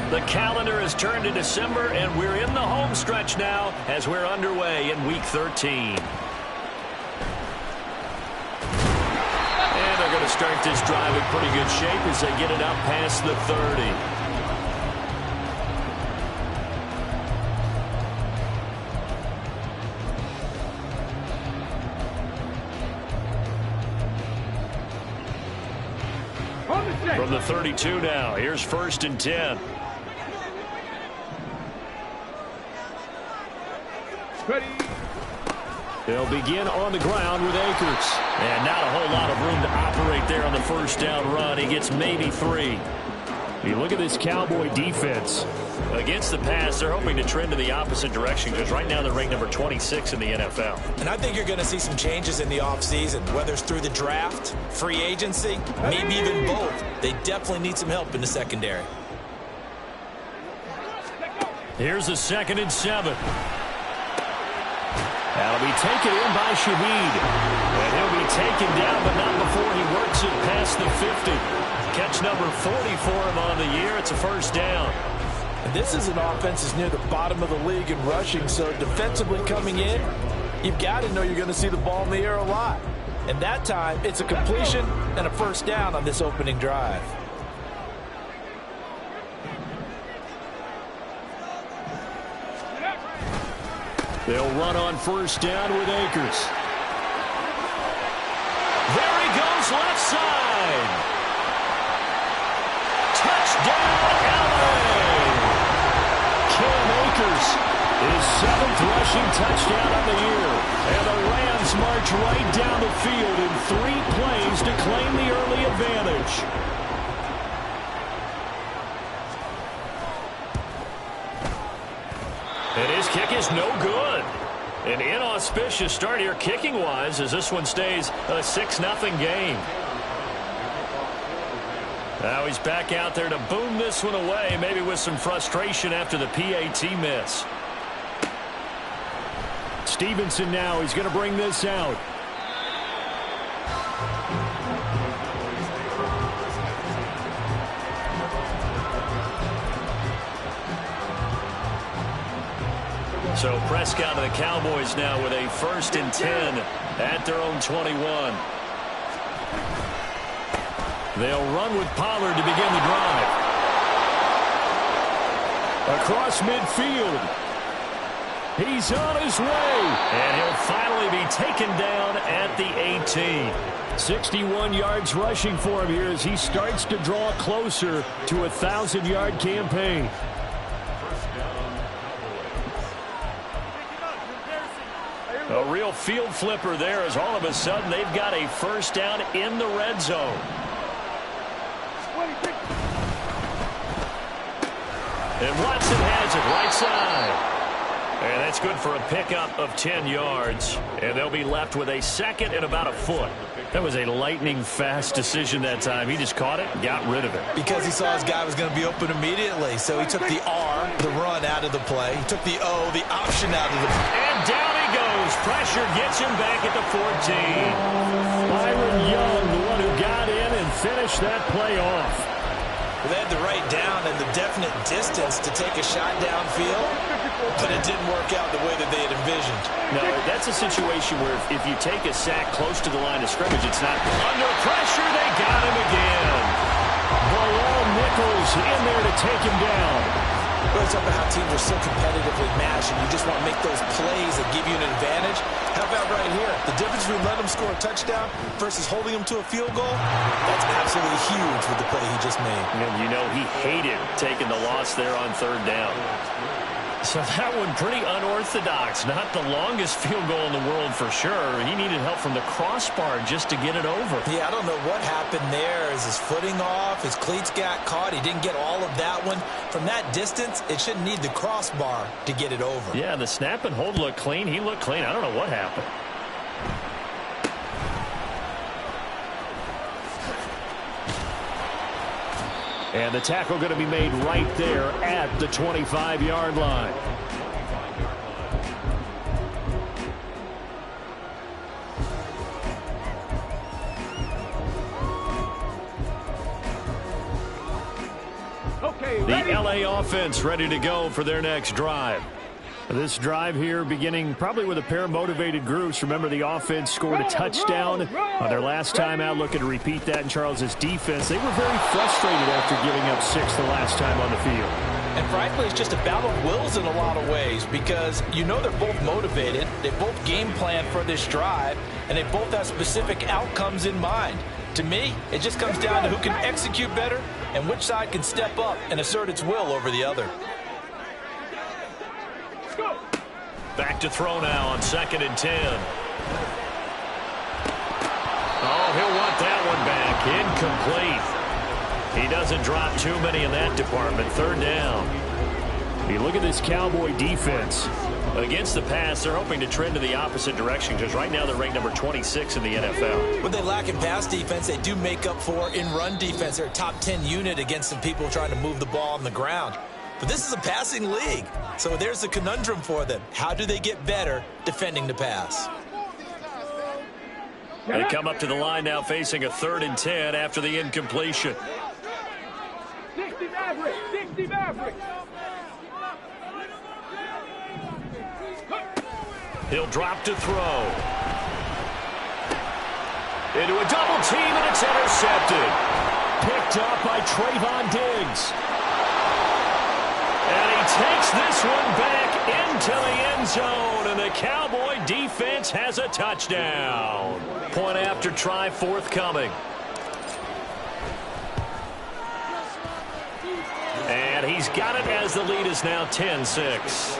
The calendar has turned to December, and we're in the home stretch now as we're underway in Week 13. And they're going to start this drive in pretty good shape as they get it up past the 30. From the 32 now, here's 1st and 10. Ready. They'll begin on the ground with Akers. And not a whole lot of room to operate there on the first down run. He gets maybe 3. You look at this Cowboy defense. Against the pass, they're hoping to trend in the opposite direction because right now they're ranked number 26 in the NFL. And I think you're going to see some changes in the offseason, whether it's through the draft, free agency, maybe even both. They definitely need some help in the secondary. Here's a 2nd and 7. That'll be taken in by Shaheed. And he'll be taken down, but not before he works it past the 50. Catch number 40 for him on the year. It's a 1st down. And this is an offense that's near the bottom of the league in rushing, so defensively coming in, you've got to know you're going to see the ball in the air a lot. And that time, it's a completion and a 1st down on this opening drive. They'll run on 1st down with Akers. There he goes, left side. Touchdown, LA! Cam Akers, his 7th rushing touchdown of the year. And the Rams march right down the field in 3 plays to claim the early advantage. And his kick is no good. An inauspicious start here kicking-wise as this one stays a 6-0 game. Now he's back out there to boom this one away, maybe with some frustration after the PAT miss. Stevenson now, he's going to bring this out. So Prescott and the Cowboys now with a 1st and 10 at their own 21. They'll run with Pollard to begin the drive. Across midfield. He's on his way. And he'll finally be taken down at the 18. 61 yards rushing for him here as he starts to draw closer to a 1,000-yard campaign. A real field flipper there as all of a sudden they've got a 1st down in the red zone. And Watson has it right side. And that's good for a pickup of 10 yards. And they'll be left with a 2nd and about a foot. That was a lightning-fast decision that time. He just caught it and got rid of it. Because he saw his guy was going to be open immediately. So he took the R, the run, out of the play. He took the O, the option, out of the play. And down he goes. Pressure gets him back at the 14. Byron Young, the one who got in and finished that play off. They had the right down and the definite distance to take a shot downfield, but it didn't work out the way that they had envisioned. No, that's a situation where if you take a sack close to the line of scrimmage, it's not under pressure. They got him again. Bilal Nichols in there to take him down. We're talking about how teams are so competitively matched, and you just want to make those plays that give you an advantage. How about right here? The difference between letting them score a touchdown versus holding them to a field goal, that's absolutely huge with the play he just made. And you know he hated taking the loss there on 3rd down. So that one pretty unorthodox. Not the longest field goal in the world for sure. He needed help from the crossbar just to get it over. Yeah, I don't know what happened there. Is his footing off? His cleats got caught. He didn't get all of that one. From that distance, it shouldn't need the crossbar to get it over. Yeah, the snap and hold looked clean. He looked clean. I don't know what happened. And the tackle going to be made right there at the 25-yard line. Okay. The LA offense ready to go for their next drive. This drive here beginning probably with a pair of motivated groups. Remember, the offense scored a touchdown on their last time out. Looking to repeat that in Charles's defense. They were very frustrated after giving up 6 the last time on the field. And frankly, it's just a battle of wills in a lot of ways because you know they're both motivated. They both game plan for this drive, and they both have specific outcomes in mind. To me, it just comes down to who can execute better and which side can step up and assert its will over the other. Back to throw now on 2nd and 10. Oh, he'll want that one back. Incomplete. He doesn't drop too many in that department. 3rd down. You look at this Cowboy defense. Against the pass, they're hoping to trend in the opposite direction because right now they're ranked number 26 in the NFL. What they lack in pass defense, they do make up for in run defense. They're a top 10 unit against some people trying to move the ball on the ground. But this is a passing league, so there's a conundrum for them. How do they get better defending the pass? They come up to the line now facing a 3rd and 10 after the incompletion. 60 Maverick, 60 Maverick. He'll drop to throw. Into a double team, and it's intercepted. Picked up by Trayvon Diggs. And he takes this one back into the end zone, and the Cowboy defense has a touchdown. Point after try forthcoming. And he's got it as the lead is now 10-6.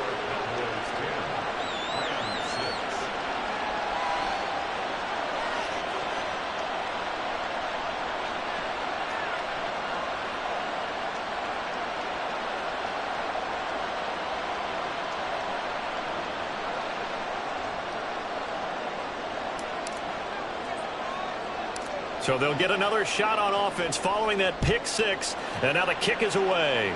So they'll get another shot on offense following that pick 6. And now the kick is away.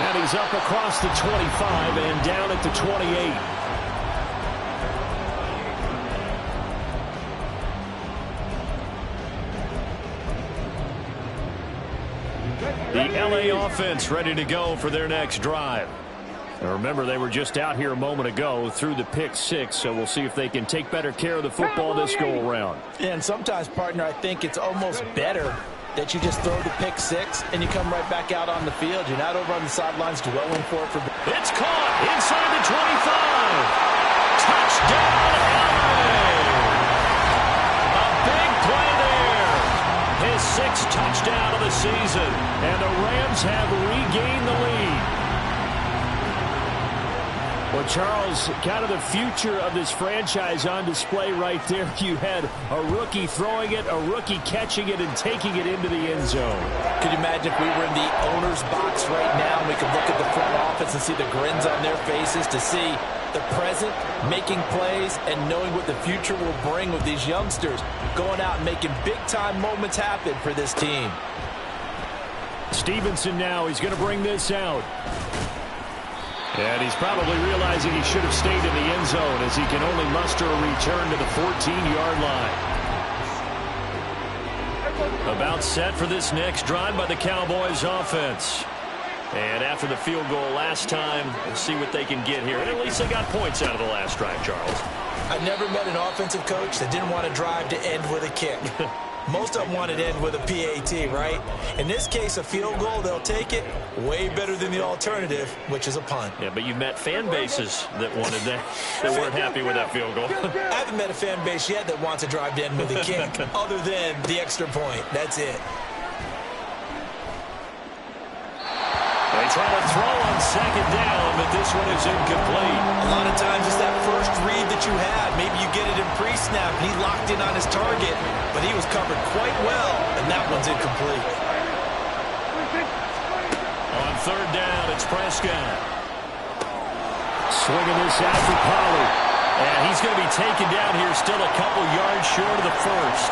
And he's up across the 25 and down at the 28. The LA offense ready to go for their next drive. And remember, they were just out here a moment ago through the pick 6, so we'll see if they can take better care of the football this go-around. And sometimes, partner, I think it's almost better that you just throw the pick 6 and you come right back out on the field. You're not over on the sidelines dwelling for it. It's caught inside the 25. Touchdown, LA! A big play there. His 6th touchdown of the season, and the Rams have regained the lead. Well, Charles, kind of the future of this franchise on display right there. You had a rookie throwing it, a rookie catching it, and taking it into the end zone. Could you imagine if we were in the owner's box right now and we could look at the front office and see the grins on their faces to see the present, making plays, and knowing what the future will bring with these youngsters going out and making big-time moments happen for this team. Stevenson now, he's going to bring this out. And he's probably realizing he should have stayed in the end zone as he can only muster a return to the 14-yard line. About set for this next drive by the Cowboys offense. And after the field goal last time, we'll see what they can get here. And at least they got points out of the last drive, Charles. I've never met an offensive coach that didn't want to drive to end with a kick. Most of them want it to end with a PAT, right? In this case, a field goal, they'll take it. Way better than the alternative, which is a punt. Yeah, but you've met fan bases that wanted that, that weren't happy with that field goal. I haven't met a fan base yet that wants to drive to end with a kick, other than the extra point. That's it. They try to throw on 2nd down, but this one is incomplete. A lot of times it's that first read that you had. Maybe you get it in pre-snap, and he locked in on his target, but he was covered quite well, and that one's incomplete. On 3rd down, it's Prescott. Swinging this out for Pollard. And he's going to be taken down here still a couple yards short of the first.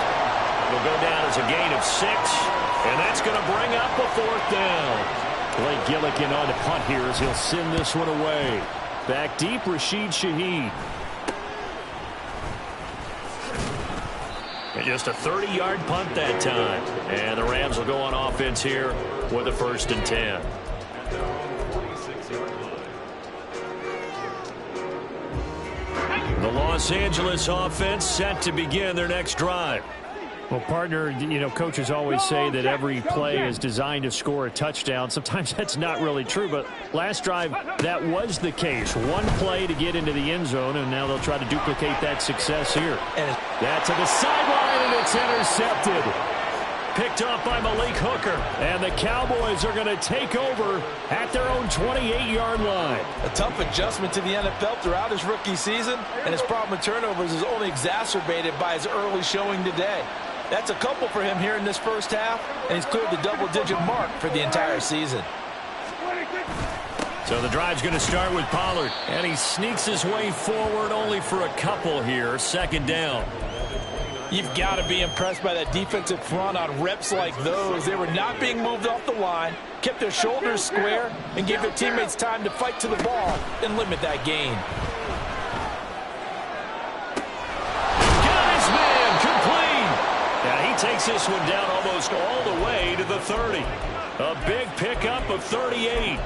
It'll go down as a gain of 6, and that's going to bring up a 4th down. Blake Gillikin on the punt here as he'll send this one away. Back deep, Rashid Shaheed. And just a 30-yard punt that time. And the Rams will go on offense here with a 1st and 10. The Los Angeles offense set to begin their next drive. Well, partner, you know, coaches always say that every play is designed to score a touchdown. Sometimes that's not really true, but last drive, that was the case. One play to get into the end zone, and now they'll try to duplicate that success here. And that to the sideline, and it's intercepted. Picked off by Malik Hooker. And the Cowboys are going to take over at their own 28-yard line. A tough adjustment to the NFL throughout his rookie season, and his problem with turnovers is only exacerbated by his early showing today. That's a couple for him here in this first half, and he's cleared the double-digit mark for the entire season. So the drive's going to start with Pollard, and he sneaks his way forward only for a couple here. 2nd down. You've got to be impressed by that defensive front on reps like those. They were not being moved off the line, kept their shoulders square, and gave their teammates time to fight to the ball and limit that gain. Got his man complete. Now he takes this one down almost all the way to the 30. A big pickup of 38.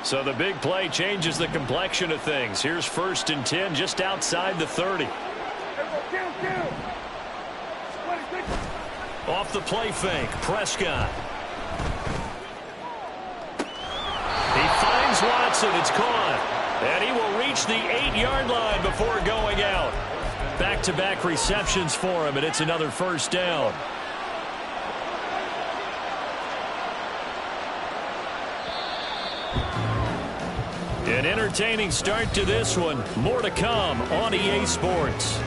So the big play changes the complexion of things. Here's 1st and 10 just outside the 30. Off the play fake, Prescott. He finds Watson. It's caught. And he will reach the 8-yard line before going out. Back-to-back receptions for him, and it's another 1st down. An entertaining start to this one. More to come on EA Sports.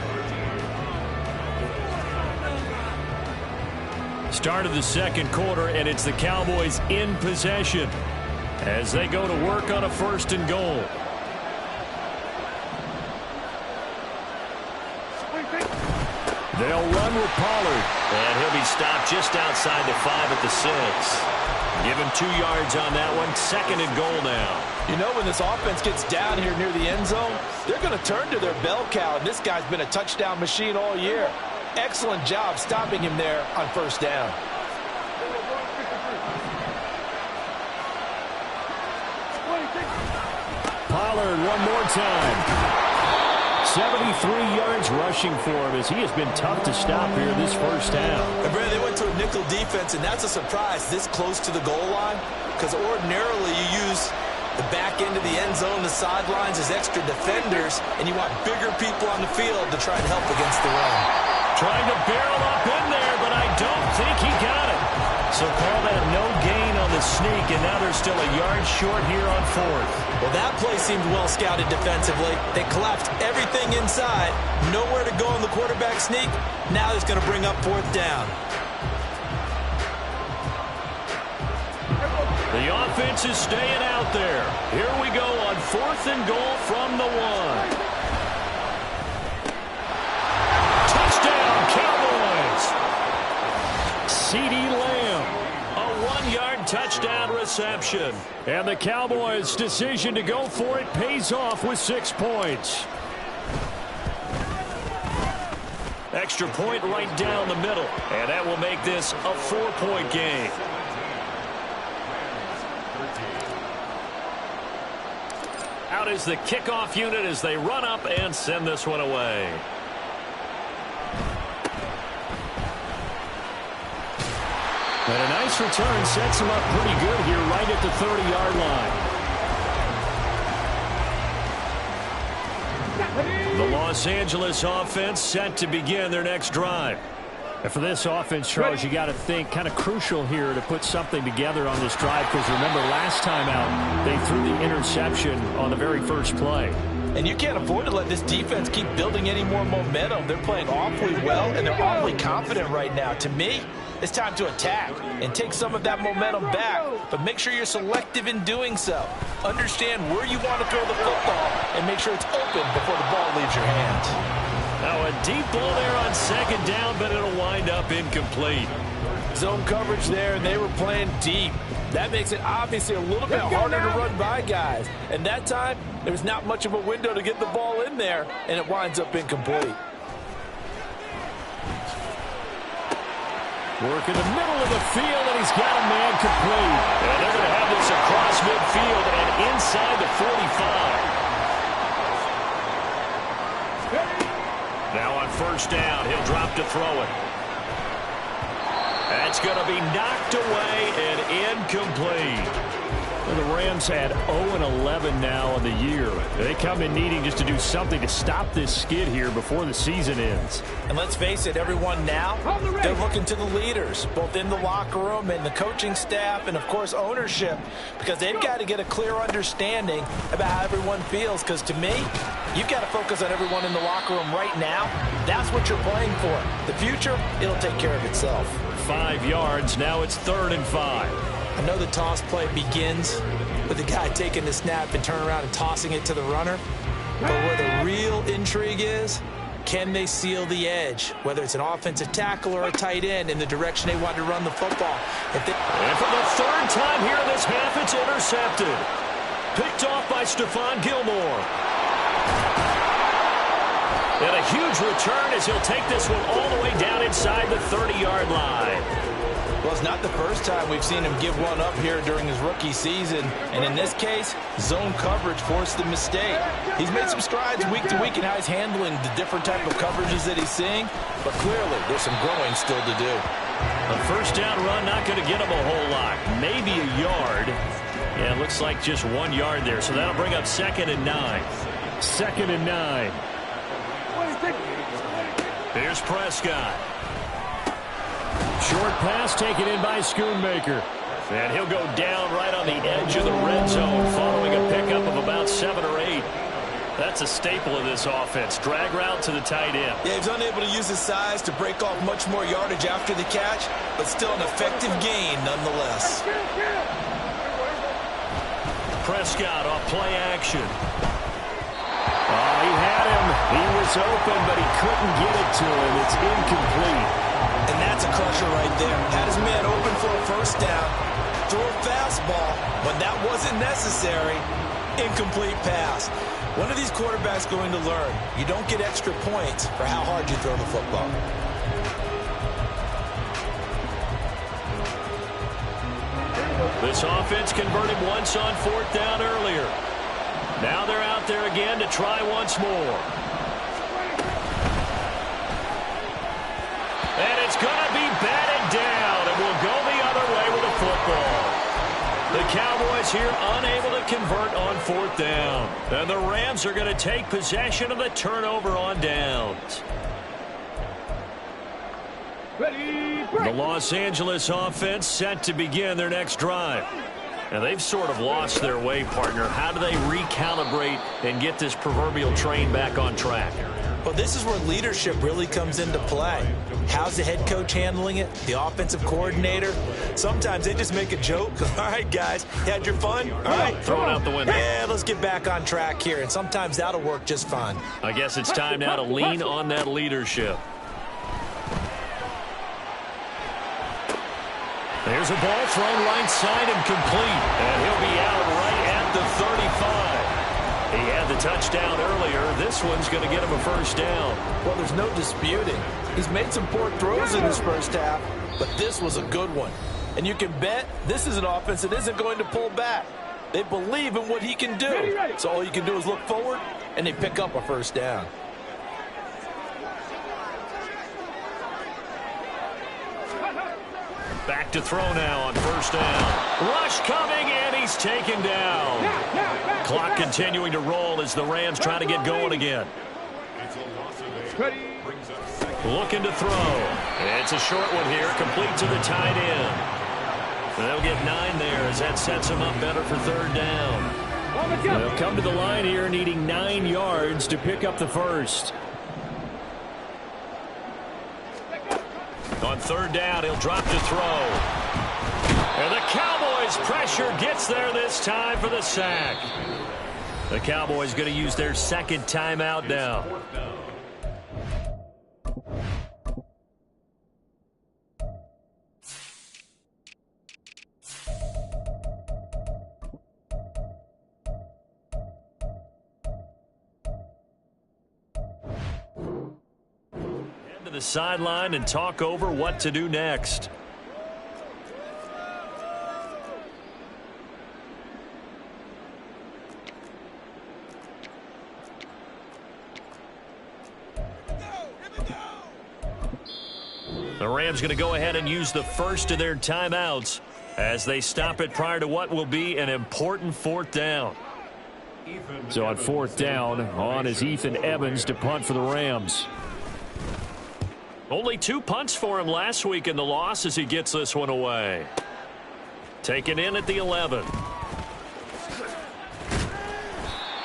Start of the 2nd quarter, and it's the Cowboys in possession as they go to work on a 1st and goal. They'll run with Pollard, and he'll be stopped just outside the 5 at the 6. Give him 2 yards on that one. 2nd and goal now. You know, when this offense gets down here near the end zone, they're going to turn to their bell cow, and this guy's been a touchdown machine all year. Excellent job stopping him there on 1st down. Pollard one more time. 73 yards rushing for him as he has been tough to stop here this 1st half. And Brad, they went to a nickel defense, and that's a surprise this close to the goal line, because ordinarily you use the back end of the end zone, the sidelines as extra defenders, and you want bigger people on the field to try and help against the run. Trying to barrel up in there, but I don't think he got it. So call that no gain on the sneak, and now they're still a yard short here on 4th. Well, that play seemed well scouted defensively. They collapsed everything inside. Nowhere to go in the quarterback sneak. Now it's going to bring up 4th down. The offense is staying out there. Here we go on 4th and goal from the 1. Touchdown, Cowboys! CeeDee Lamb, a 1-yard touchdown reception. And the Cowboys' decision to go for it pays off with 6 points. Extra point right down the middle. And that will make this a 4-point game. Out is the kickoff unit as they run up and send this one away. And a nice return sets him up pretty good here right at the 30-yard line. The Los Angeles offense set to begin their next drive. And for this offense, Charles, you got to think kind of crucial here to put something together on this drive, because remember last time out they threw the interception on the very first play. And you can't afford to let this defense keep building any more momentum. They're playing awfully well, and they're awfully confident right now. To me, it's time to attack and take some of that momentum back, but make sure you're selective in doing so. Understand where you want to throw the football and make sure it's open before the ball leaves your hands. Now a deep ball there on 2nd down, but it'll wind up incomplete. Zone coverage there, and they were playing deep. That makes it obviously a little bit harder to run by guys. And that time, There's not much of a window to get the ball in there, and it winds up incomplete. Work in the middle of the field, and he's got a man complete. And they're going to have this across midfield and inside the 45. Now on first down, he'll drop to throw it. That's going to be knocked away and incomplete. Well, the Rams had 0-11 now on the year. They come in needing just to do something to stop this skid here before the season ends. And let's face it, everyone now, they're looking to the leaders, both in the locker room and the coaching staff and, of course, ownership, because they've got to get a clear understanding about how everyone feels. Because to me, you've got to focus on everyone in the locker room right now. That's what you're playing for. The future, it'll take care of itself. 5 yards. Now it's 3rd and 5. I know the toss play begins with the guy taking the snap and turning around and tossing it to the runner. But where the real intrigue is, can they seal the edge, whether it's an offensive tackle or a tight end, in the direction they want to run the football? And for the 3rd time here in this half, it's intercepted. Picked off by Stephon Gilmore. And a huge return as he'll take this one all the way down inside the 30-yard line. Well, it's not the first time we've seen him give one up here during his rookie season. And in this case, zone coverage forced the mistake. He's made some strides week to week in how he's handling the different type of coverages that he's seeing. But clearly, there's some growing still to do. A first down run not going to get him a whole lot. Maybe a yard. Yeah, it looks like just 1 yard there. So that'll bring up 2nd and 9. 2nd and 9. Here's Prescott. Short pass taken in by Schoonmaker. And he'll go down right on the edge of the red zone following a pickup of about 7 or 8. That's a staple of this offense. Drag route to the tight end. Yeah, he's unable to use his size to break off much more yardage after the catch, but still an effective gain nonetheless. Prescott off play action. Oh, he had him. He was open, but he couldn't get it to him. It's incomplete. And that's a crusher right there. Had his man open for a first down. Threw a fastball. When that wasn't necessary, incomplete pass. When are these quarterbacks going to learn? You don't get extra points for how hard you throw the football. This offense converted once on 4th down earlier. Now they're out there again to try once more. And it's going to be batted down, and we'll go the other way with the football. The Cowboys here unable to convert on 4th down. And the Rams are going to take possession of the turnover on downs. The Los Angeles offense set to begin their next drive. And they've sort of lost their way, partner. How do they recalibrate and get this proverbial train back on track? Well, this is where leadership really comes into play. How's the head coach handling it? The offensive coordinator? Sometimes they just make a joke. All right, guys, you had your fun? All right. Throw it out the window. Yeah, let's get back on track here. And sometimes that'll work just fine. I guess it's time now to lean on that leadership. There's a ball thrown right side and complete. And he'll be out right at the 35. He had the touchdown earlier. This one's going to get him a first down. Well, there's no disputing. He's made some poor throws in his first half, but this was a good one. And you can bet this is an offense that isn't going to pull back. They believe in what he can do. So all you can do is look forward, and they pick up a first down. Back to throw now on first down. Rush coming, and he's taken down. Clock continuing to roll as the Rams try to get going again. Looking to throw. It's a short one here, complete to the tight end. They'll get 9 there as that sets them up better for 3rd down. They'll come to the line here needing 9 yards to pick up the first. On 3rd down, he'll drop to throw. And the Cowboys' pressure gets there this time for the sack. The Cowboys going to use their 2nd timeout now. To the sideline and talk over what to do next. The Rams going to go ahead and use the first of their timeouts as they stop it prior to what will be an important fourth down. So on fourth down, on is Ethan Evans to punt for the Rams. Only 2 punts for him last week in the loss as he gets this one away. Taken in at the 11.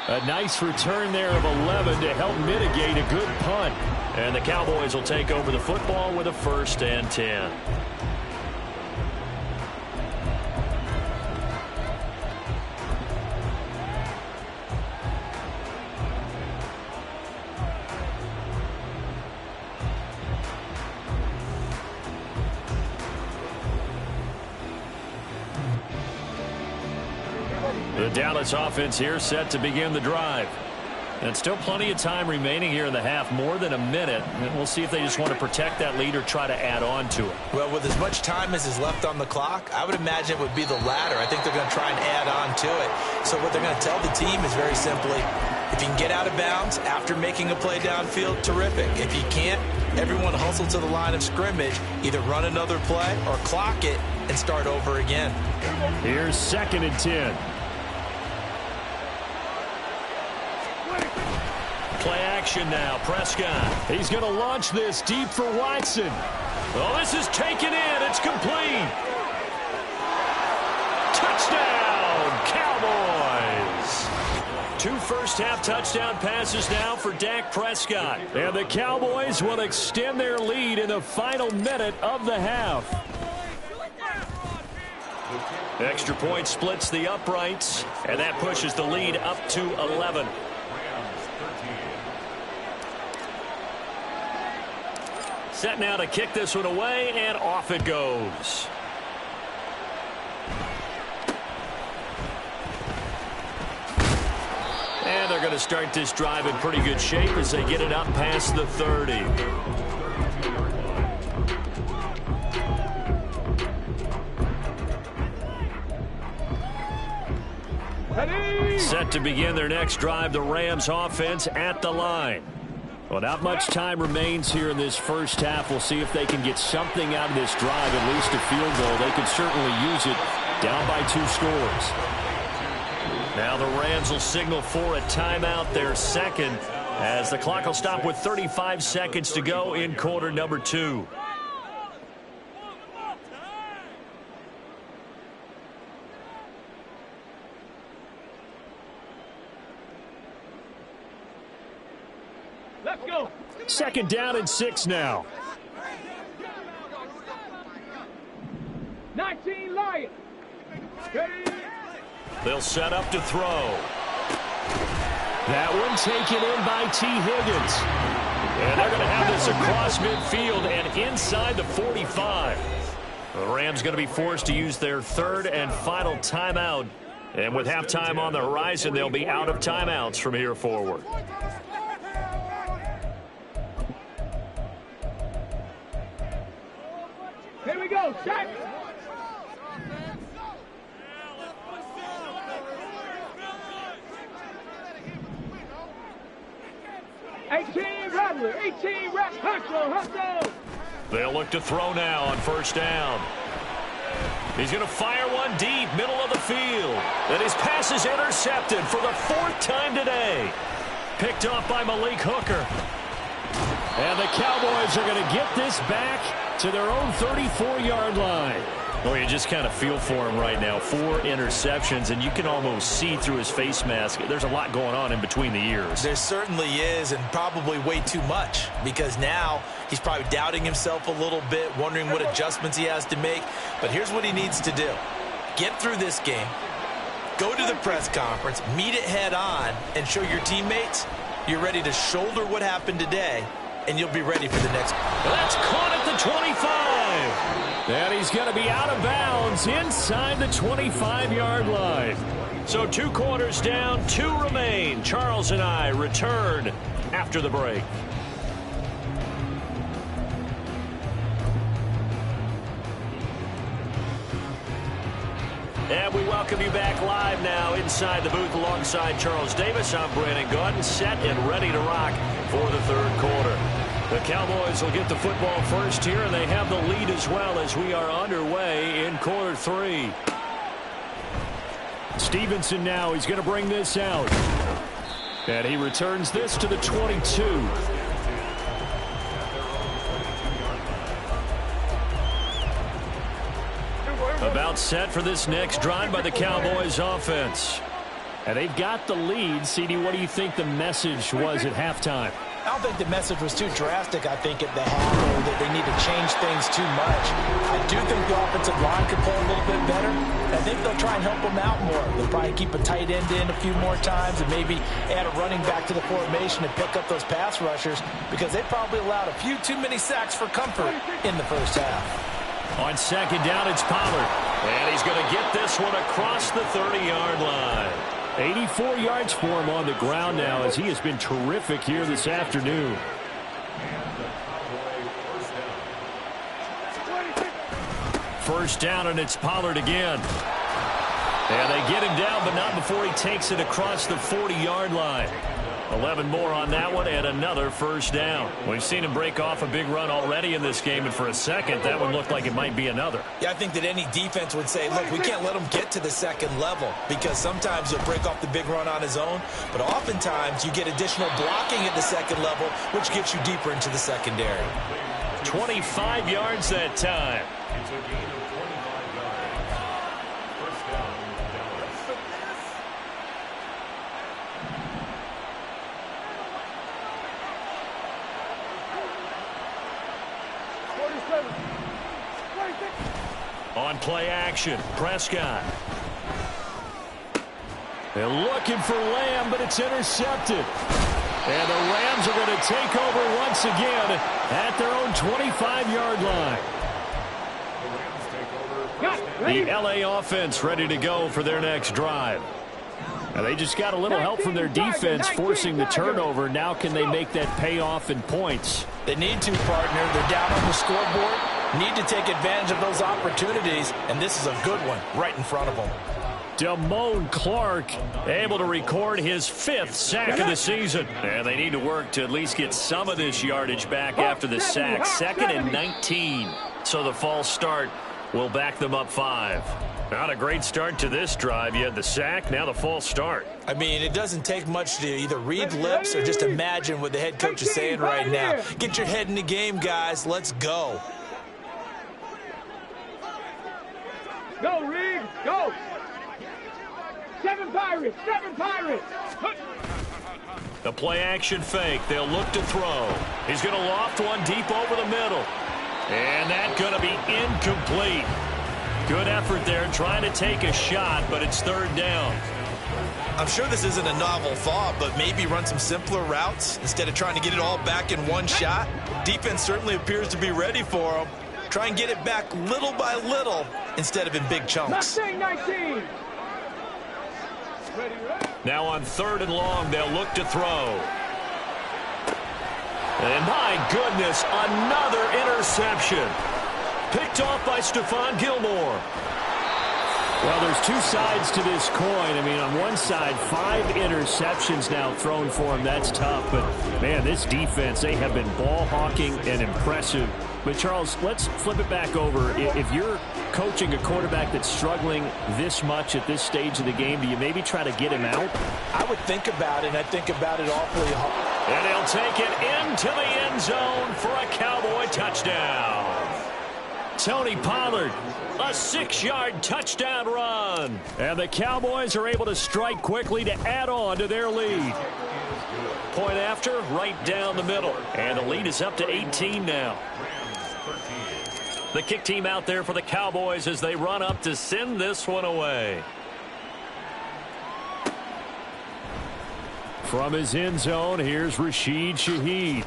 A nice return there of 11 to help mitigate a good punt. And the Cowboys will take over the football with a 1st and 10. The Dallas offense here set to begin the drive. And still plenty of time remaining here in the half, more than a minute. And we'll see if they just want to protect that lead or try to add on to it. Well, with as much time as is left on the clock, I would imagine it would be the latter. I think they're going to try and add on to it. So what they're going to tell the team is very simply, if you can get out of bounds after making a play downfield, terrific. If you can't, everyone hustle to the line of scrimmage, either run another play or clock it and start over again. Here's 2nd and 10. Play action now. Prescott. He's going to launch this deep for Watson. Oh, this is taken in. It's complete. Touchdown, Cowboys. 2 first-half touchdown passes now for Dak Prescott. And the Cowboys will extend their lead in the final minute of the half. Extra point splits the uprights, and that pushes the lead up to 11. Set now to kick this one away, and off it goes. And they're going to start this drive in pretty good shape as they get it up past the 30. Set to begin their next drive, the Rams offense at the line. Well, not much time remains here in this first half. We'll see if they can get something out of this drive, at least a field goal. They could certainly use it down by 2 scores. Now the Rams will signal for a timeout, their second, as the clock will stop with 35 seconds to go in quarter number 2. Let's go. 2nd down and 6 now. 19 Lions. They'll set up to throw. That one taken in by T. Higgins. And they're going to have this across midfield and inside the 45. The Rams going to be forced to use their 3rd and final timeout. And with halftime on the horizon, they'll be out of timeouts from here forward. Here we go, check. Rattler, 18 reps, hustle. They'll look to throw now on 1st down. He's going to fire one deep, middle of the field. And his pass is intercepted for the 4th time today. Picked off by Malik Hooker. And the Cowboys are going to get this back to their own 34-yard line. Well, you just kind of feel for him right now. 4 interceptions, and you can almost see through his face mask. There's a lot going on in between the ears. There certainly is, and probably way too much, because now he's probably doubting himself a little bit, wondering what adjustments he has to make. But here's what he needs to do. Get through this game, go to the press conference, meet it head on, and show your teammates you're ready to shoulder what happened today, and you'll be ready for the next. That's caught at the 25. And he's going to be out of bounds inside the 25-yard line. So 2 quarters down, 2 remain. Charles and I return after the break. And we welcome you back live now inside the booth alongside Charles Davis. I'm Brandon Gaudin, set and ready to rock for the third quarter. The Cowboys will get the football first here, and they have the lead as well as we are underway in quarter three. Stevenson now, he's going to bring this out. And he returns this to the 22. About set for this next drive by the Cowboys offense. And they've got the lead. CD, what do you think the message was at halftime? I don't think the message was too drastic, I think, at the half, or that they need to change things too much. I do think the offensive line could play a little bit better. I think they'll try and help them out more. They'll probably keep a tight end in a few more times and maybe add a running back to the formation and pick up those pass rushers, because they probably allowed a few too many sacks for comfort in the first half. On second down, it's Pollard. And he's going to get this one across the 30-yard line. 84 yards for him on the ground now, as he has been terrific here this afternoon. First down, and it's Pollard again. And they get him down, but not before he takes it across the 40-yard line. 11 more on that one, and another first down. We've seen him break off a big run already in this game, and for a second, that one looked like it might be another. Yeah, I think that any defense would say, look, we can't let him get to the second level, because sometimes he'll break off the big run on his own, but oftentimes you get additional blocking at the second level, which gets you deeper into the secondary. 25 yards that time. On play action, Prescott. They're looking for Lamb, but it's intercepted. And the Rams are going to take over once again at their own 25-yard line. The LA offense ready to go for their next drive. Now they just got a little help from their defense forcing the turnover. Now can they make that pay off in points? They need to, partner. They're down on the scoreboard. Need to take advantage of those opportunities, and this is a good one right in front of them. Damone Clark able to record his 5th sack of the season. And they need to work to at least get some of this yardage back after the sack. 2nd and 19. So the false start will back them up 5. Not a great start to this drive. You had the sack, now the false start. I mean, it doesn't take much to either read lips or just imagine what the head coach is saying right now. Get your head in the game, guys. Let's go. Go, Reed, go! 7 Pirates, 7 Pirates! The play action fake. They'll look to throw. He's going to loft one deep over the middle. And that's going to be incomplete. Good effort there trying to take a shot, but it's 3rd down. I'm sure this isn't a novel thought, but maybe run some simpler routes instead of trying to get it all back in one shot. Defense certainly appears to be ready for them. Try and get it back little by little instead of in big chunks. 19. Now on 3rd and long, they'll look to throw. And my goodness, another interception. Picked off by Stephon Gilmore. Well, there's two sides to this coin. I mean, on one side, 5 interceptions now thrown for him. That's tough. But, man, this defense, they have been ball hawking and impressive. But, Charles, let's flip it back over. If you're coaching a quarterback that's struggling this much at this stage of the game, do you maybe try to get him out? I would think about it, and I think about it awfully hard. And he'll take it into the end zone for a Cowboy touchdown. Tony Pollard, a 6-yard touchdown run. And the Cowboys are able to strike quickly to add on to their lead. Point after, right down the middle. And the lead is up to 18 now. The kick team out there for the Cowboys as they run up to send this one away. From his end zone, here's Rashid Shaheed.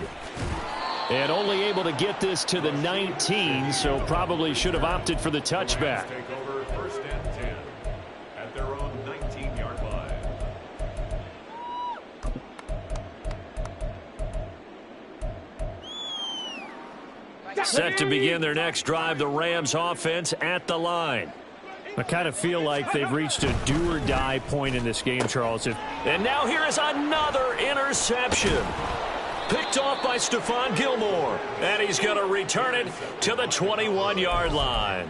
And only able to get this to the 19, so probably should have opted for the touchback. Take over 1st and 10 at their own 19-yard line. Set to begin their next drive, the Rams offense at the line. I kind of feel like they've reached a do-or-die point in this game, Charles. And now here is another interception. Picked off by Stephon Gilmore. And he's going to return it to the 21-yard line.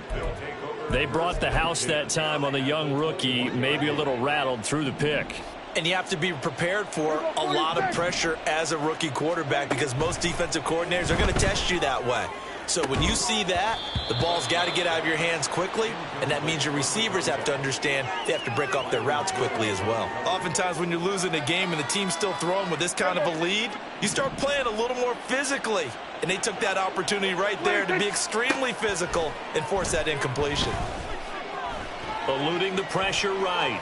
They brought the house that time on the young rookie, maybe a little rattled through the pick. And you have to be prepared for a lot of pressure as a rookie quarterback because most defensive coordinators are going to test you that way. So when you see that, the ball's got to get out of your hands quickly, and that means your receivers have to understand they have to break off their routes quickly as well. Oftentimes when you're losing a game and the team's still throwing with this kind of a lead, you start playing a little more physically. And they took that opportunity right there to be extremely physical and force that incompletion. Eluding the pressure right.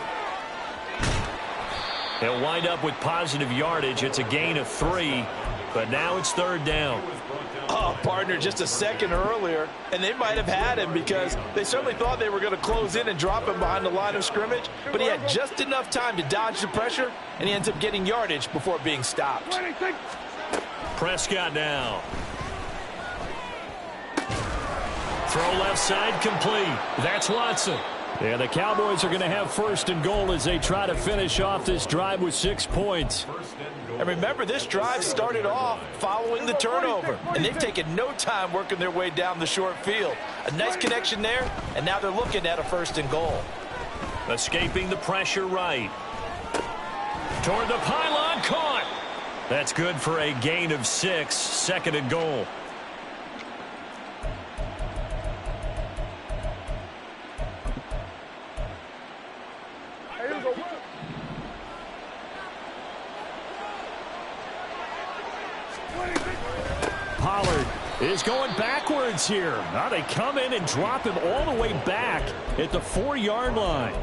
They'll wind up with positive yardage. It's a gain of 3, but now it's 3rd down. Oh, partner, just a second earlier, and they might have had him because they certainly thought they were going to close in and drop him behind the line of scrimmage, but he had just enough time to dodge the pressure, and he ends up getting yardage before being stopped. Prescott now. Throw left side complete. That's Watson. Yeah, the Cowboys are going to have 1st and goal as they try to finish off this drive with 6 points. And remember, this drive started off following the turnover, and they've taken no time working their way down the short field. A nice connection there, and now they're looking at a 1st and goal. Escaping the pressure right. Toward the pylon, caught. That's good for a gain of 6, 2nd and goal. Pollard is going backwards here. Now they come in and drop him all the way back at the 4-yard line.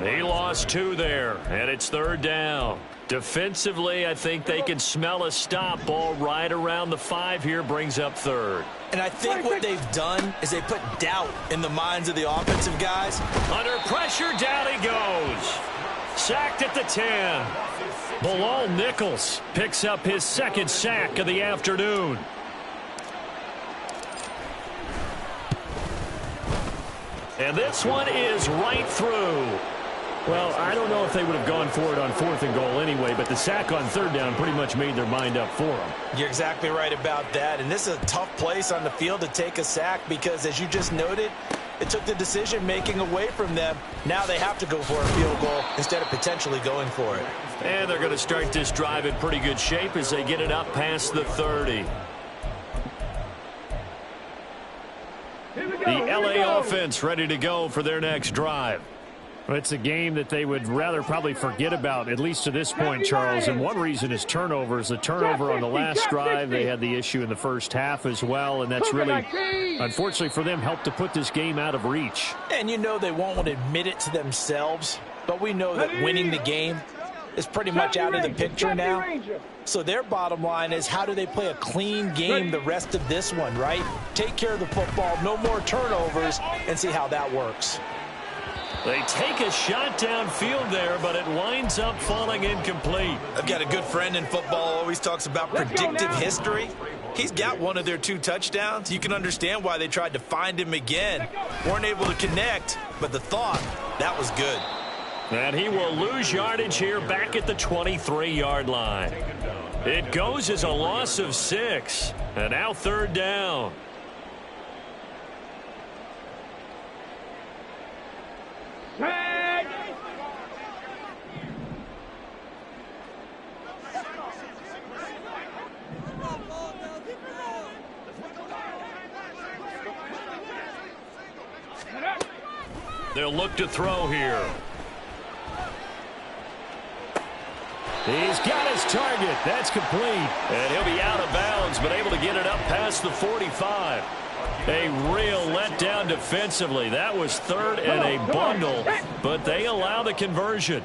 He lost 2 there, and it's 3rd down. Defensively, I think they can smell a stop. Ball right around the 5 here, brings up 3rd. And I think what they've done is they put doubt in the minds of the offensive guys. Under pressure, down he goes. Sacked at the 10. Bilal Nichols picks up his 2nd sack of the afternoon. And this one is right through. Well, I don't know if they would have gone for it on 4th and goal anyway, but the sack on 3rd down pretty much made their mind up for them. You're exactly right about that. And this is a tough place on the field to take a sack because, as you just noted, it took the decision-making away from them. Now they have to go for a field goal instead of potentially going for it. And they're going to start this drive in pretty good shape as they get it up past the 30. The LA offense ready to go for their next drive. Well, it's a game that they would rather probably forget about, at least to this point, Charles. And one reason is turnovers. The turnover on the last drive, they had the issue in the first half as well. And that's really, unfortunately for them, helped to put this game out of reach. And you know they won't want to admit it to themselves, but we know that winning the game is pretty much out of the picture now. So their bottom line is, how do they play a clean game the rest of this one, right? Take care of the football, no more turnovers, and see how that works. They take a shot downfield there, but it winds up falling incomplete. I've got a good friend in football, always talks about predictive history. He's got one of their 2 touchdowns. You can understand why they tried to find him again. Weren't able to connect, but the thought, that was good. And he will lose yardage here back at the 23-yard line. It goes as a loss of 6, and now 3rd down. They'll look to throw here. He's got his target. That's complete. And he'll be out of bounds, but able to get it up past the 45. A real letdown defensively. That was 3rd and a bundle, but they allow the conversion.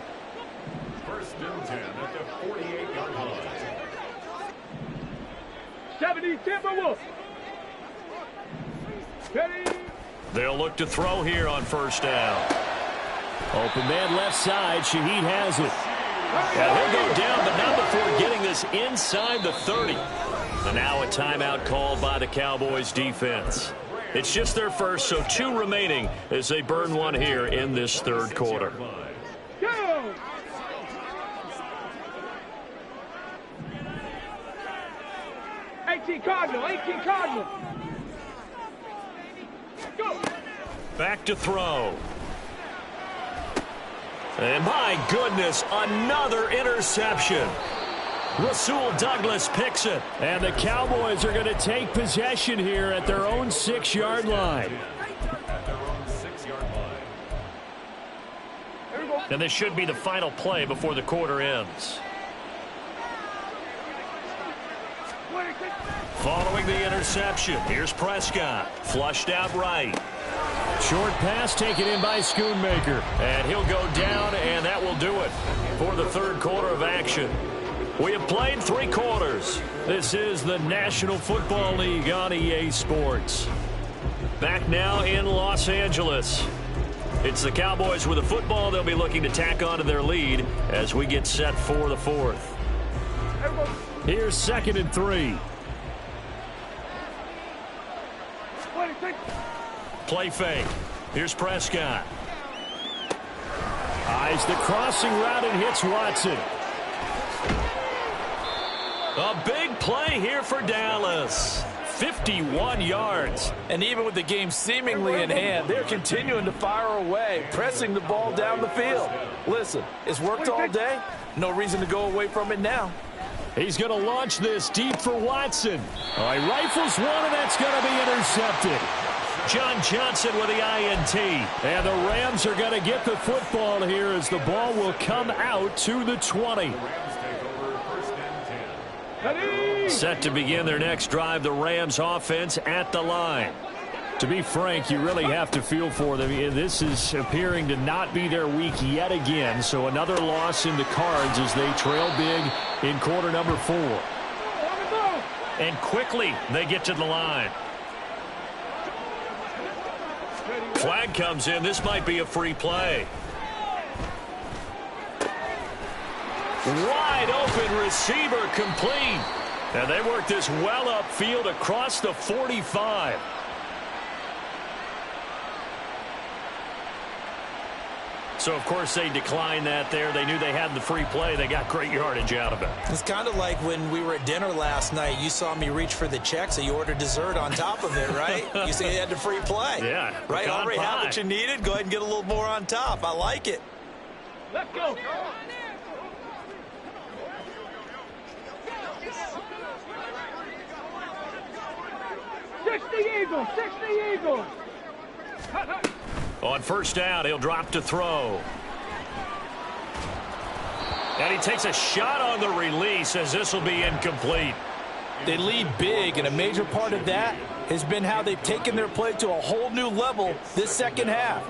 1st and 10 at the 48-yard line. 70 Timberwolves. They'll look to throw here on 1st down. Open man left side. Shaheed has it. And he'll go down, but not before getting this inside the 30. And now a timeout called by the Cowboys defense. It's just their first, so 2 remaining as they burn one here in this third quarter. Go! Cardinal, 18 Cardinal. Go! Back to throw. And my goodness, another interception. Rasul Douglas picks it. And the Cowboys are going to take possession here at their own 6-yard line. At their own 6-yard line. And this should be the final play before the quarter ends. Following the interception, here's Prescott. Flushed out right. Short pass taken in by Schoonmaker. And he'll go down, and that will do it for the third quarter of action. We have played 3 quarters. This is the National Football League on EA Sports. Back now in Los Angeles. It's the Cowboys with the football. They'll be looking to tack on to their lead as we get set for the fourth. Here's 2nd and 3. Play fake. Here's Prescott. Eyes the crossing route and hits Watson. A big play here for Dallas. 51 yards. And even with the game seemingly in hand, they're continuing to fire away, pressing the ball down the field. Listen, it's worked all day. No reason to go away from it now. He's going to launch this deep for Watson. All right, rifles one, and that's going to be intercepted. John Johnson with the INT. And the Rams are going to get the football here as the ball will come out to the 20. Set to begin their next drive, the Rams offense at the line. To be frank, you really have to feel for them. This is appearing to not be their week yet again. So another loss in the cards as they trail big in quarter number 4. And quickly they get to the line. Flag comes in. This might be a free play. Wide open receiver complete. And they work this well upfield across the 45. So, of course, they declined that there. They knew they had the free play. They got great yardage out of it. It's kind of like when we were at dinner last night. You saw me reach for the check, so you ordered dessert on top of it, right? You said you had the free play. Yeah. Right? Already have what you needed. Go ahead and get a little more on top. I like it. Let's go. Eagles, 60 Eagles. On first down, he'll drop to throw. And he takes a shot on the release as this will be incomplete. They lead big, and a major part of that has been how they've taken their play to a whole new level this second half.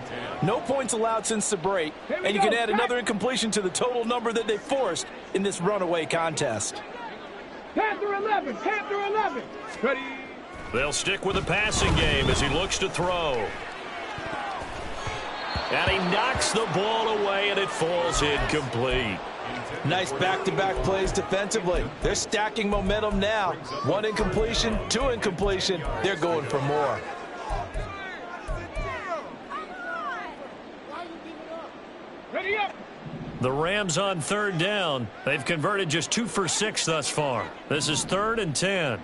No points allowed since the break, and you can add another incompletion to the total number that they forced in this runaway contest. Panther 11, Panther 11. Ready. They'll stick with the passing game as he looks to throw. And he knocks the ball away, and it falls incomplete. Nice back-to-back plays defensively. They're stacking momentum now. 1 incompletion, 2 incompletion. They're going for more. Ready up. The Rams on third down. They've converted just 2 for 6 thus far. This is 3rd and 10.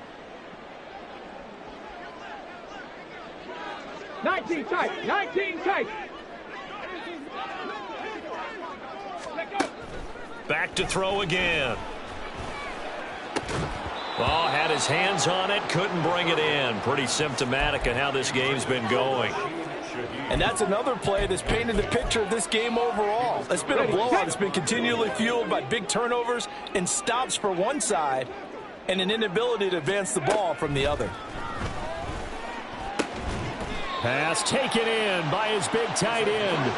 19 tight, 19 tight. Back to throw again. Oh, had his hands on it, couldn't bring it in. Pretty symptomatic of how this game's been going. And that's another play that's painted the picture of this game overall. It's been a blowout. It's been continually fueled by big turnovers and stops for one side and an inability to advance the ball from the other. Pass taken in by his big tight end.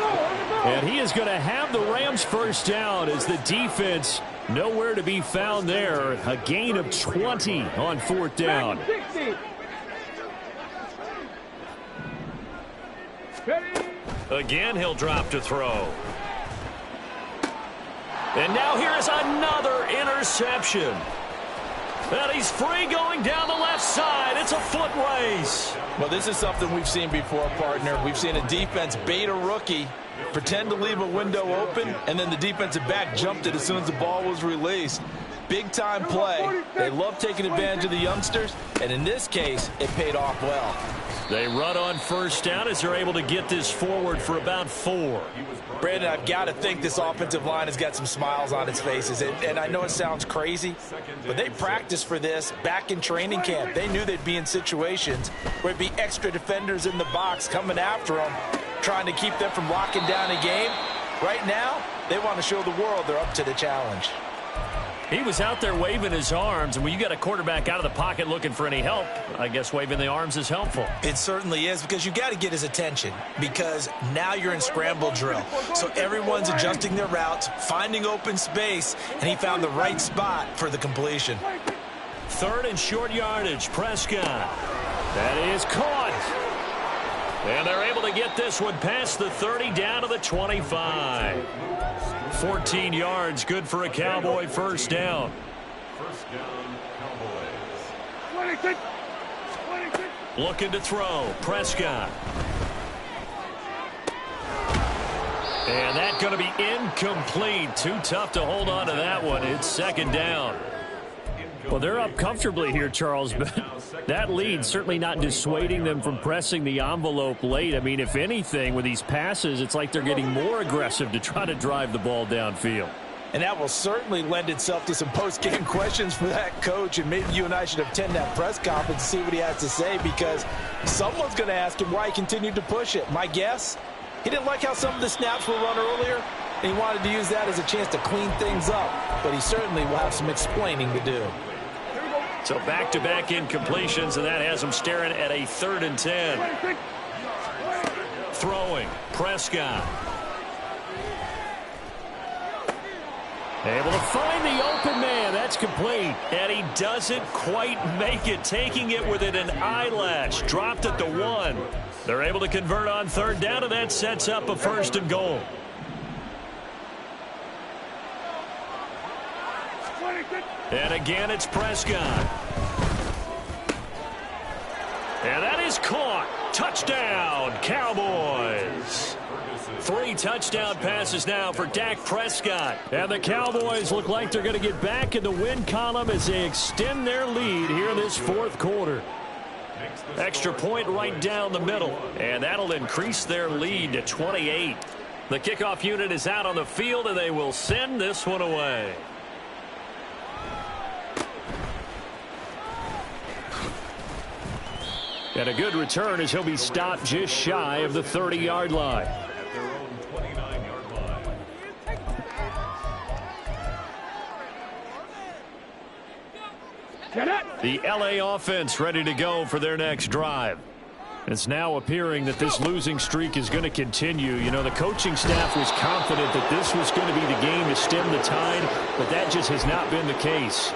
And he is going to have the Rams first down as the defense nowhere to be found there. A gain of 20 on 4th down. Again, he'll drop to throw. And now here is another interception. And he's free going down the left side. It's a foot race. Well, this is something we've seen before, partner. We've seen a defense bait a rookie, pretend to leave a window open, and then the defensive back jumped it as soon as the ball was released. Big-time play. They love taking advantage of the youngsters, and in this case, it paid off well. They run on first down as they're able to get this forward for about 4. Brandon, I've got to think this offensive line has got some smiles on its faces. And I know it sounds crazy, but they practiced for this back in training camp. They knew they'd be in situations where it'd be extra defenders in the box coming after them, trying to keep them from locking down a game. Right now, they want to show the world they're up to the challenge. He was out there waving his arms, and when you got a quarterback out of the pocket looking for any help, I guess waving the arms is helpful. It certainly is, because you got to get his attention, because now you're in scramble drill. So everyone's adjusting their routes, finding open space, and he found the right spot for the completion. 3rd and short yardage, Prescott. That is caught. And they're able to get this one past the 30 down to the 25. 14 yards, good for a Cowboy first down. First down, Cowboys. 26. Looking to throw, Prescott. And that's going to be incomplete. Too tough to hold on to that one. It's 2nd down. Well, they're up comfortably here, Charles, but that lead certainly not dissuading them from pressing the envelope late. I mean, if anything, with these passes, it's like they're getting more aggressive to try to drive the ball downfield. And that will certainly lend itself to some post-game questions for that coach, and maybe you and I should attend that press conference to see what he has to say, because someone's going to ask him why he continued to push it. My guess, he didn't like how some of the snaps were run earlier, and he wanted to use that as a chance to clean things up, but he certainly will have some explaining to do. So back-to-back incompletions, and that has them staring at a 3rd and 10. Throwing, Prescott. Able to find the open man. That's complete. And he doesn't quite make it, taking it within an eyelash. Dropped at the 1. They're able to convert on 3rd down, and that sets up a 1st and goal. And again, it's Prescott. And that is caught. Touchdown, Cowboys. 3 touchdown passes now for Dak Prescott. And the Cowboys look like they're going to get back in the win column as they extend their lead here in this 4th quarter. Extra point right down the middle. And that'll increase their lead to 28. The kickoff unit is out on the field, and they will send this one away. And a good return as he'll be stopped just shy of the 30-yard line. At their own 29-yard line. The LA offense ready to go for their next drive. It's now appearing that this losing streak is going to continue. You know, the coaching staff was confident that this was going to be the game to stem the tide, but that just has not been the case.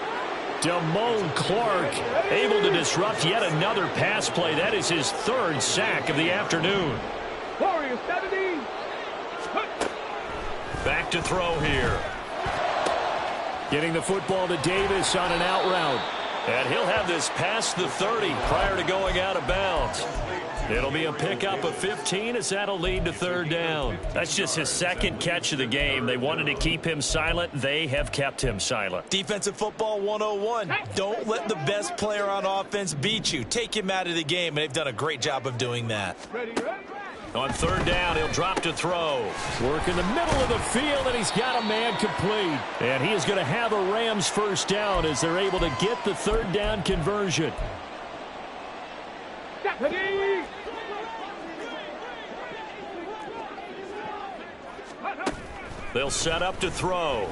Damone Clark able to disrupt yet another pass play. That is his 3rd sack of the afternoon. Warriors 17. Back to throw here. Getting the football to Davis on an out route. And he'll have this past the 30 prior to going out of bounds. It'll be a pickup of 15 as that'll lead to 3rd down. That's just his 2nd catch of the game. They wanted to keep him silent. They have kept him silent. Defensive football 101. Don't let the best player on offense beat you. Take him out of the game, and they've done a great job of doing that. On 3rd down, he'll drop to throw. Work in the middle of the field, and he's got a man complete. And he is going to have a Rams 1st down as they're able to get the 3rd down conversion. They'll set up to throw.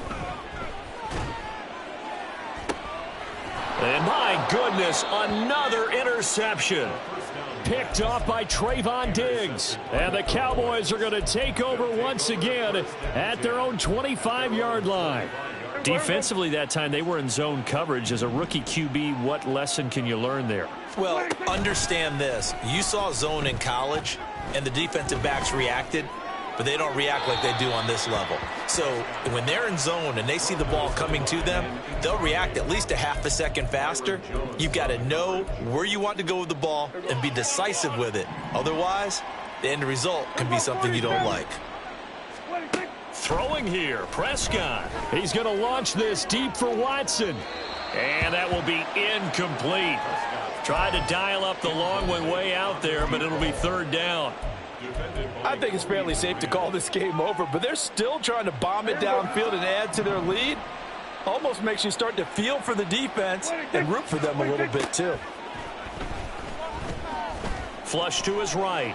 And my goodness, another interception. Picked off by Trayvon Diggs. And the Cowboys are going to take over once again at their own 25-yard line. Defensively that time, they were in zone coverage. As a rookie QB, what lesson can you learn there? Well, understand this. You saw zone in college, and the defensive backs reacted. but they don't react like they do on this level. So when they're in zone and they see the ball coming to them, they'll react at least a half a second faster. You've got to know where you want to go with the ball and be decisive with it. Otherwise, the end result can be something you don't like. Throwing here, Prescott. He's going to launch this deep for Watson. And that will be incomplete. Tried to dial up the long one way out there, but it'll be third down. I think it's fairly safe to call this game over, but they're still trying to bomb it downfield and add to their lead. Almost makes you start to feel for the defense and root for them a little bit too. Flush to his right.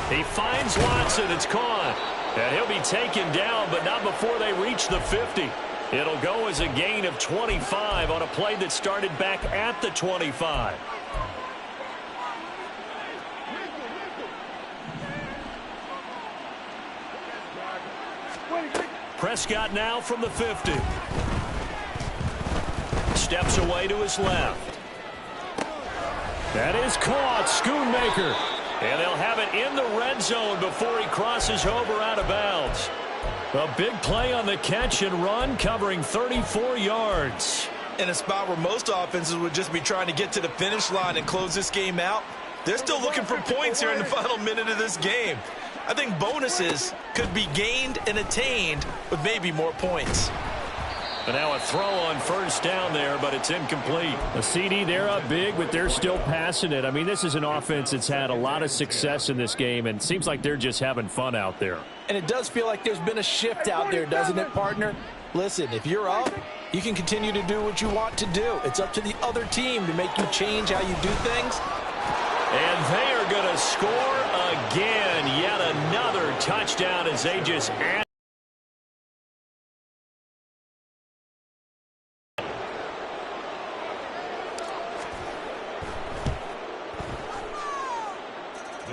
He finds Watson. It's caught. And he'll be taken down, but not before they reach the 50. It'll go as a gain of 25 on a play that started back at the 25. Prescott now from the 50. Steps away to his left. That is caught. Schoonmaker. And they'll have it in the red zone before he crosses over out of bounds. A big play on the catch and run, covering 34 yards. In a spot where most offenses would just be trying to get to the finish line and close this game out, they're still looking for points here in the final minute of this game. I think bonuses could be gained and attained with maybe more points. And now a throw on first down there, but it's incomplete. A CD, they're up big, but they're still passing it. I mean, this is an offense that's had a lot of success in this game, and it seems like they're just having fun out there. And it does feel like there's been a shift out there, doesn't it, partner? Listen, if you're up, you can continue to do what you want to do. It's up to the other team to make you change how you do things. And they are going to score again. Yet another touchdown as they just add.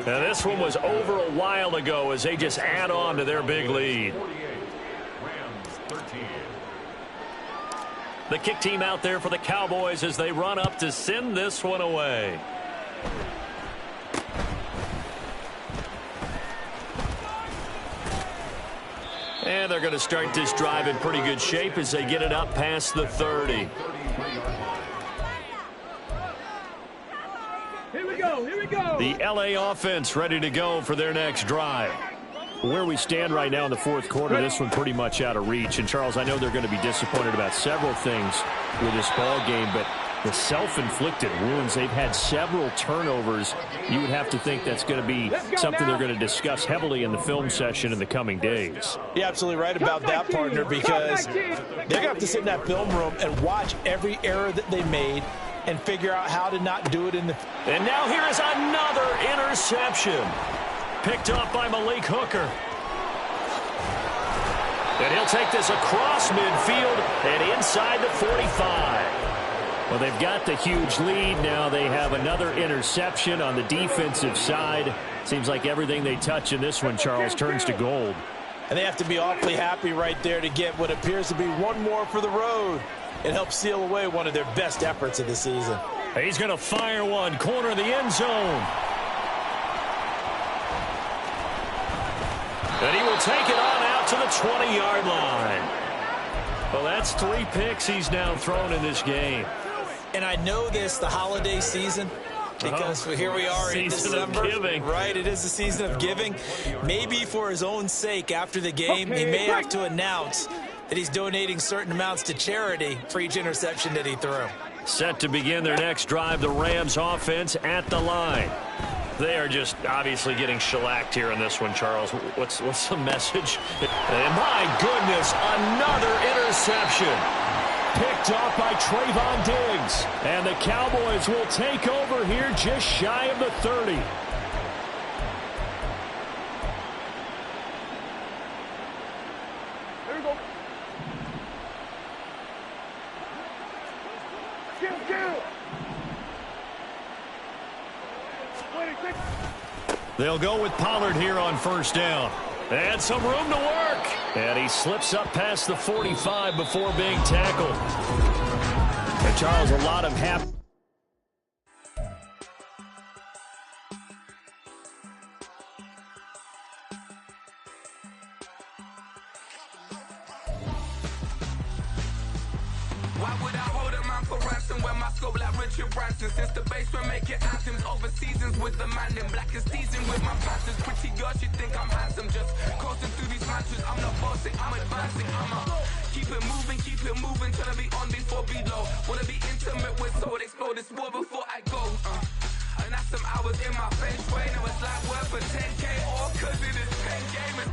Now this one was over a while ago as they just add on to their big lead. The kick team out there for the Cowboys as they run up to send this one away. And they're going to start this drive in pretty good shape as they get it up past the 30. Here we go, here we go. The LA offense ready to go for their next drive. Where we stand right now in the fourth quarter, this one pretty much out of reach. And, Charles, I know they're going to be disappointed about several things with this ball game, but the self-inflicted wounds, they've had several turnovers. You would have to think that's going to be something they're going to discuss heavily in the film session in the coming days. You're absolutely right about that, partner, because they're going to have to sit in that film room and watch every error that they made and figure out how to not do it in the... And now here is another interception. Picked up by Malik Hooker. And he'll take this across midfield and inside the 45. Well, they've got the huge lead. Now they have another interception on the defensive side. Seems like everything they touch in this one, Charles, turns to gold. And they have to be awfully happy right there to get what appears to be one more for the road. It helps seal away one of their best efforts of the season. He's going to fire one, corner of the end zone. And he will take it on out to the 20-yard line. Well, that's 3 picks he's now thrown in this game. And I know this, the holiday season, because here we are in December. Right, it is the season of giving. Maybe for his own sake, after the game, he may have to announce that he's donating certain amounts to charity for each interception that he threw. Set to begin their next drive, the Rams offense at the line. They are just obviously getting shellacked here in this one, Charles. What's the message? And my goodness, another interception. Picked off by Trayvon Diggs. And the Cowboys will take over here just shy of the 30. Here we go. Kill. 26. They'll go with Pollard here on first down. And some room to work. And he slips up past the 45 before being tackled. And Charles, a lot of Why would I hold a man for ransom when my scope like Richard Branson? Since the basement making anthems over seasons with the man in black is seasoned with my passions. Pretty girls, you think I'm handsome, just coasting through these matches. I'm not bossing, I'm advancing. Keep it moving, trying to be on before below. Wanna be intimate with soul, explode this war before I go. And that's some hours in my feng shui. Now it's like work for 10K, all cause it is 10 gamers.